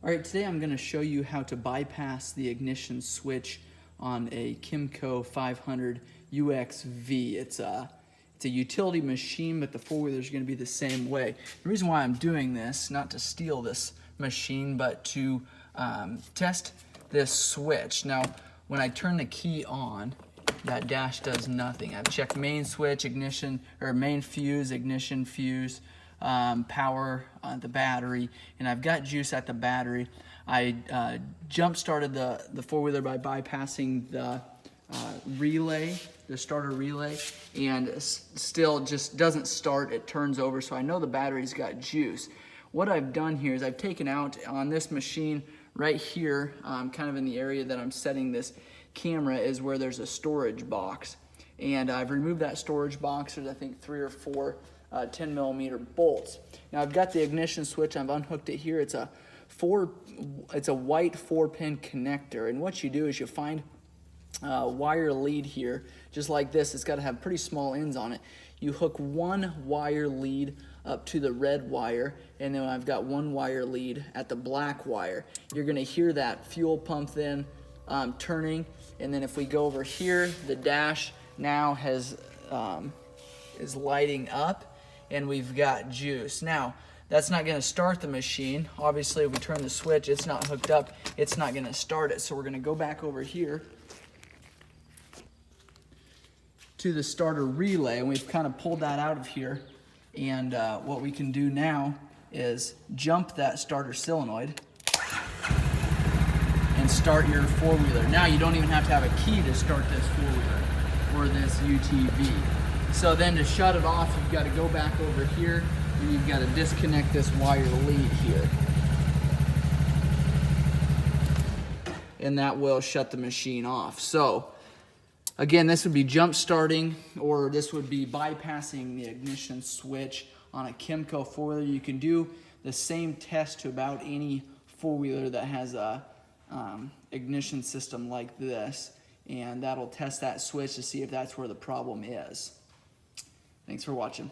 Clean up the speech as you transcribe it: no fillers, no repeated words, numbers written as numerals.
All right, today I'm going to show you how to bypass the ignition switch on a Kymco 500 UXV. It's a utility machine, but the four-wheeler is going to be the same way. The reason why I'm doing this, not to steal this machine, but to test this switch. Now, when I turn the key on, that dash does nothing. I've checked main switch, ignition, or main fuse, ignition fuse, power, the battery, and I've got juice at the battery. I jump started the four-wheeler by bypassing the relay, the starter relay, and still just doesn't start. It turns over, so I know the battery's got juice. What I've done here is I've taken out on this machine right here, kind of in the area that I'm setting this camera, is where there's a storage box, and I've removed that storage box. There's I think 3 or 4 10mm bolts. Now I've got the ignition switch. I've unhooked it here. It's a white 4-pin connector, and what you do is you find a wire lead here, just like this. It's got to have pretty small ends on it. You hook one wire lead up to the red wire, and then I've got one wire lead at the black wire. You're going to hear that fuel pump then turning, and then if we go over here, the dash now has is lighting up, and we've got juice. Now, that's not going to start the machine. Obviously, if we turn the switch, it's not hooked up, it's not going to start it. So we're going to go back over here to the starter relay, and we've kind of pulled that out of here. And what we can do now is jump that starter solenoid and start your four-wheeler. Now you don't even have to have a key to start this four-wheeler or this UTV. So then to shut it off, you've got to go back over here and you've got to disconnect this wire lead here. And that will shut the machine off. So again, this would be jump starting, or this would be bypassing the ignition switch on a Kymco four-wheeler. You can do the same test to about any four-wheeler that has a ignition system like this, and that'll test that switch to see if that's where the problem is. Thanks for watching.